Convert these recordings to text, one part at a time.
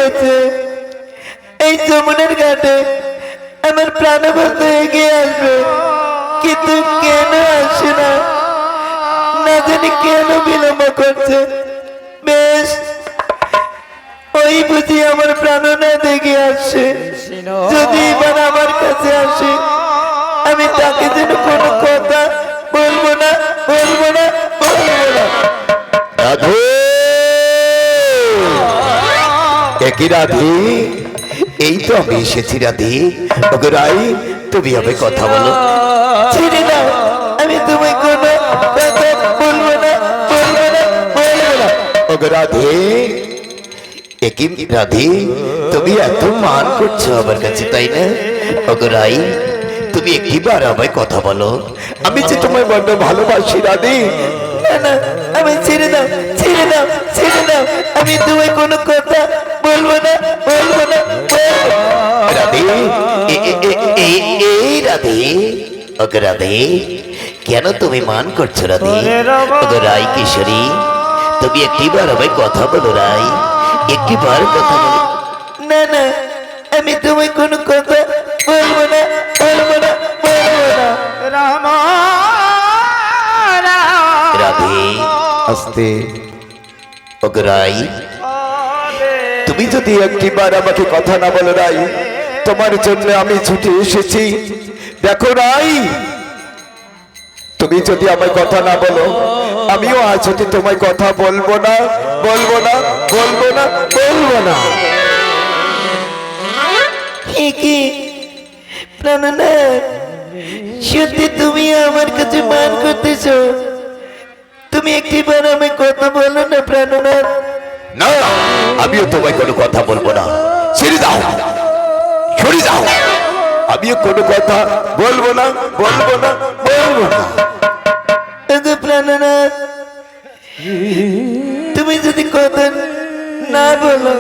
গেছে এই যমুনার ঘাটে আমার প্রাণবন্ধ এগিয়ে আসবে, কিন্তু কেন আসে না, না জানি কেন বিলম্ব করছে। বেশ, ওই বুঝি আমার প্রাণনাথ এগিয়ে আসছে। যদি এবার আমার কাছে আসে, আমি তাকে যেন কোনো কথা বলবো না, বলবো না, বলবো না। রাধে, একই রাধে, এই তো আমি এসেছি রাধে। ওগো রাই, তুমি হবে কথা বলো। ছেড়ে দাও, আমি তোমায় কোনো কথা বলবো না, বলবো না, বলবো না। ওগো রাধে, একই রাধে, তুমি এত মান করছো আমার কাছে, তাই না? ওগো রাই, তুমি একটিবার আমায় কথা বলো। আমি যে তোমায় বড্ড ভালোবাসি রাধে। না না, আমি ছেড়ে দাও, ছেড়ে দাও, ছেড়ে দাও, আমি তোমায় কোনো কথা বলবো না, বলবো না, বলবো না। রাধে, এই রাধে, ওগো রাধে, কেন তুমি মান করছো রাধে? ওগো রাই কিশোরী, তুমি একটিবার আমায় কথা বলো রাই, একটিবার কথা বলো। না না, আমি তোমায় কোনো কথা বলবো না, বলবো না, বলবো না। রাম রাধে, আস্তে। ওগো রাই, তুমি যদি একটিবার আমাকে কথা না বলো রাই, তোমার জন্য আমি ছুটে এসেছি। দেখো রাই, তুমি যদি আমায় কথা না বলো, আমিও আজ হতে তোমায় কথা বলবো না, বলবো না, বলবো না, বলবো না। কি প্রাণনাথ, সত্যি তুমি আমার কাছে মান করতেছো? তুমি একটিবার আমি কথা বলো না প্রাণনাথ। না, আমিও তোমায় কোনো কথা বলবো না। ছেড়ে দাও, সরে যাও। আমিও কোনো কথা বলবো না, বলবো না, বলবো না। ওগো প্রাণনাথ, তুমি যদি কথা না বলো,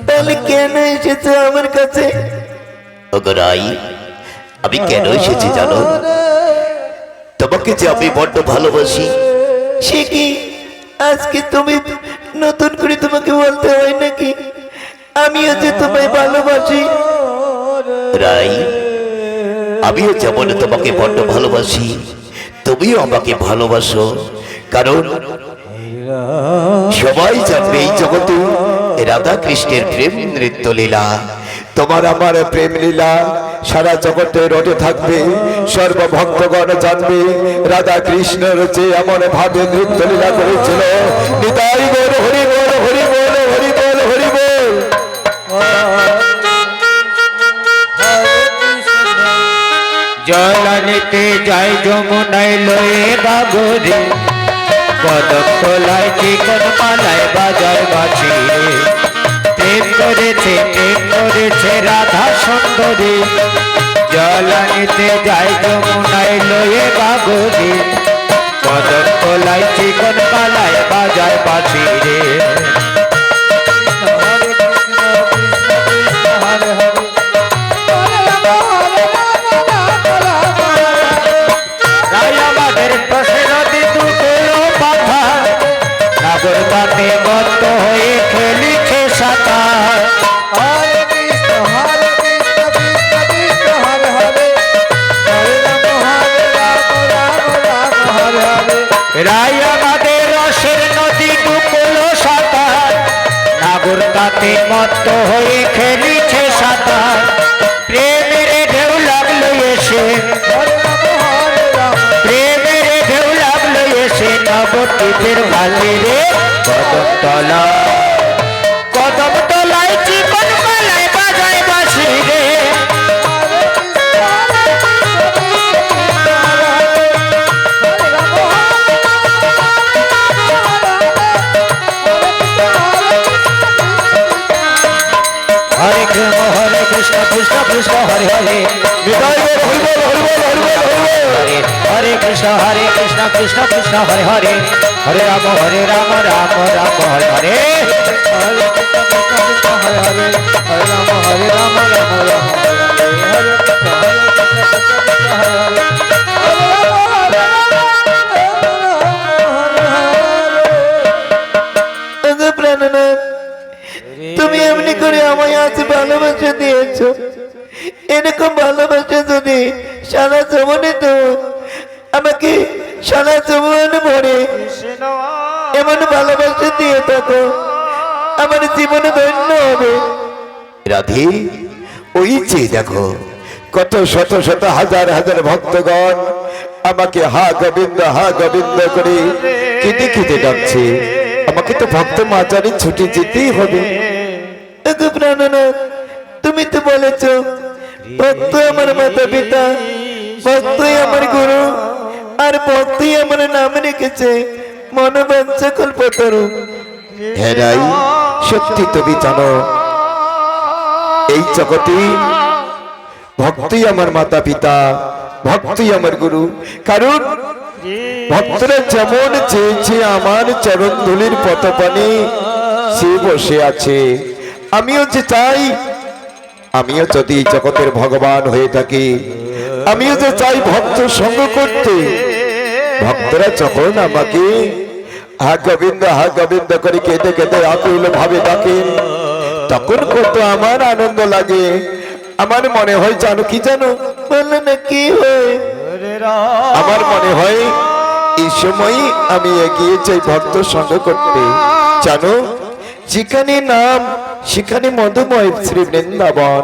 তাহলে কেন এসেছো আমার কাছে? ওগো রাই, আমি কেন এসেছি জানো? তোমাকে যে আমি বড্ড ভালোবাসি। সে কি আজকে তুমি নতুন করে তোমাকে বলতে হয় নাকি আমিও যে তোমায় ভালোবাসি? রাই, আমিও যেমন তোমাকে বড্ড ভালোবাসি, তুমিও আমাকে ভালোবাসো। কারণ সবাই জানবে এই জগতে রাধা কৃষ্ণের প্রেম নৃত্য লীলা। তোমার আমার প্রেম লীলা সারা জগতে রটে থাকবে। সর্বভক্তগণ জানবে রাধা কৃষ্ণের যে এমন ভাবে নৃত্য লীলা করেছিল। নিতাই বল হরি বল, হরি বল, হরি বল, হরি বল। জলানিতে যাই যমুনায় লয়ে বাগরে, কদম তোলায় চিকন মালায় বাজায় বাঁচি। প্রেম করেছে রাধা সুন্দরী। জলানিতে যাই যমুনায় লয়ে বাগরে, কদম তোলায় চিকন মালায় বাজায় বাঁচি রে। নাগরবাতে মত্ত হয়ে খেলিছে সাঁতার। হরে কৃষ্ণ কৃষ্ণ কৃষ্ণ হরে হরে, হরে রাম রাম রাম হরে হরে। রাই আমাদের রসের নদী ডুবলো সাঁতার। নাগরবাতে মত্ত হয়ে খেলিছে সাঁতার। প্রেমের ঢেউ লাগলো এসে, প্রেমের ঢেউ লাগলো এসে নবদ্বীপের বালি রে। কদম তলায় চিকন মালায় বাজায় বাঁশি রে। হরে কৃষ্ণ কৃষ্ণ কৃষ্ণ হরে হরে, হরে কৃষ্ণ কৃষ্ণ কৃষ্ণ হরে হরে, হরে রাম রাম রাম হরে হরে। হরে কৃষ্ণ হরে হরে, হরে রাম রাম রাম হরে ওগো প্রাণনাথ, তুমি এমনি করে আমায় আজ ভালোবাসা দিয়েছো, এরকম ভালোবাসা যদি সারা জীবনে তো আমাকে সারা জীবন ভরে এমন ভালোবাসা দিয়ে থাকো, আমার জীবন ধন্য হবে। রাধে, ওই যে দেখো কত শত শত হাজার হাজার ভক্তগণ আমাকে হা গোবিন্দ করে কেঁদে কেঁদে ডাকছে। আমাকে তো ভক্ত মাচারে ছুটে যেতেই হবে। দেখো প্রাণনাথ, তুমি তো বলেছ ভক্ত আমার মাতা পিতা, ভক্তই আমার গুরু, আর ভক্তই আমার নাম রেখেছে মনোবাঞ্ছা কল্পতরু। হ্যাঁ রাই, সত্যি তুমি জানো এই জগতে ভক্তই আমার মাতা পিতা, ভক্তই আমার গুরু। কারণ ভক্তরা যেমন চেয়েছে আমার চরণ ধুলির পতপানে সে বসে আছে, আমিও যে চাই আমিও যদি জগতের ভগবান হয়ে থাকি, আমিও যে চাই ভক্ত সঙ্গ করতে। ভক্তরা যখন আমাকে হা গোবিন্দ করে কেঁদে কেঁদে আকুল ভাবে ডাকেন, তখন কত আমার আনন্দ লাগে। আমার মনে হয় জানো কি জানো? বললো না কি হয়? আমার মনে হয় এই সময় আমি এগিয়ে চাই ভক্ত সঙ্গ করতে। জানো, যেখানে নাম সেখানে মধুময় শ্রী বৃন্দাবন,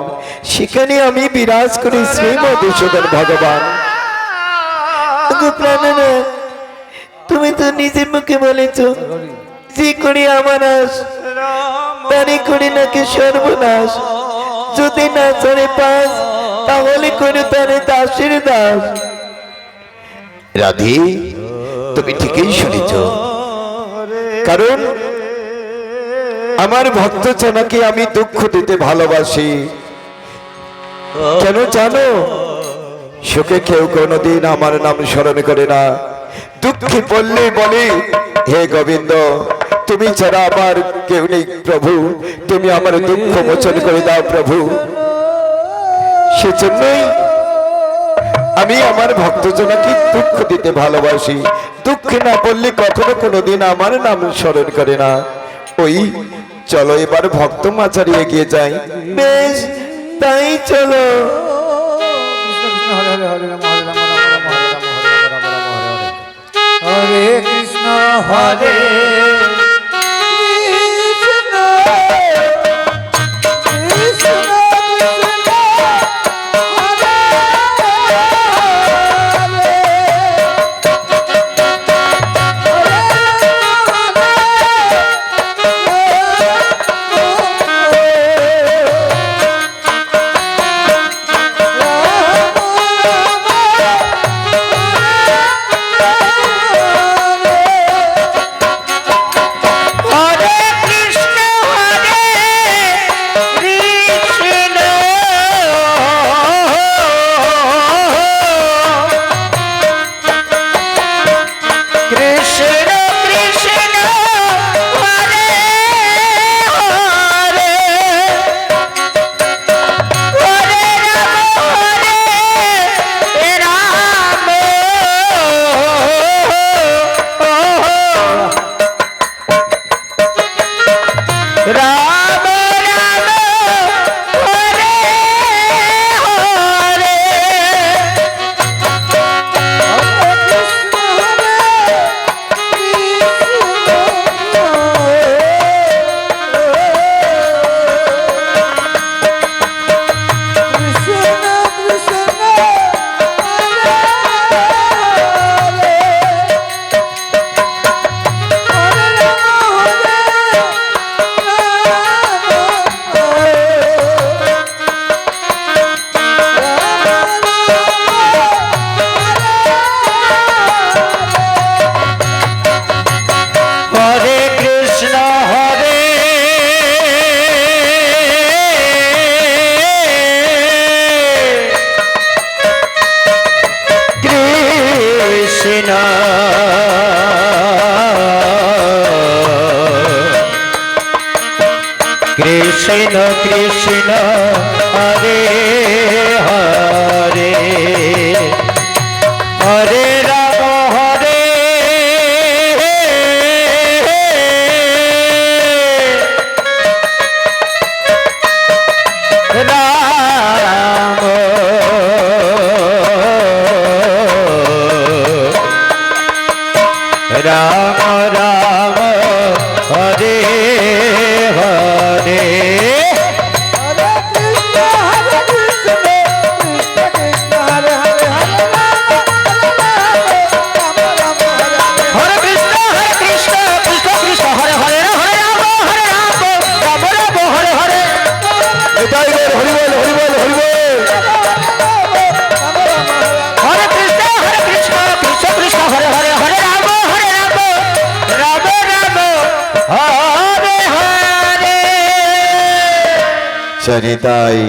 সেখানে আমি বিরাজ করি শ্রী মধুসূদন ভগবান। দেখো প্রাণনাথ, তুমি তো নিজের মুখে বলেছ যে করি আমার আস তারই করি নাকি সর্বনাশ, যদি না চলে পাস তাহলে করে তারে দাসের দাস। রাধে, তুমি ঠিকই শুনেছ। কারণ আমার ভক্ত জনকে আমি দুঃখ দিতে ভালোবাসি। কেন জানো? সুখে কেউ কোনোদিন আমার নাম স্মরণ করে না, দুঃখে পড়লে বলে হে গোবিন্দ তুমি ছাড়া আমার কেউ নেই প্রভু, তুমি আমার দুঃখ মোচন করে দাও প্রভু। সেজন্যই আমি আমার ভক্তজনকে দুঃখ দিতে ভালোবাসি। দুঃখে না পড়লে কখনো কোনোদিন আমার নাম স্মরণ করে না। ওই চলো এবার ভক্ত মাচারি এগিয়ে যাই। বেশ, তাই চলো। হরে কৃষ্ণ হরে কৃষ্ণ কৃষ্ণ হরে হরে হরে রাম হরে রাম রাম রাম হরে হরে হরে কৃষ্ণ কৃষ্ণ কৃষ্ণ হরে হরে হরে রাম রাম রাম হরে হরে এটাই বল, হরি বল, হরি বল, হরি বল। হরে কৃষ্ণ কৃষ্ণ কৃষ্ণ হরে হরে হরে রাম রাম রাম হরে হরে চরিতাই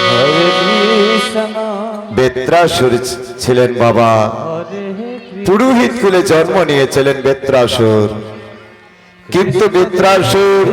হরে কৃষ্ণ বেত্রাসুর ছিলেন বাবা, পুরোহিত কুলে জন্ম নিয়েছিলেন বেত্রাসুর, কিন্তু বেত্রাসুর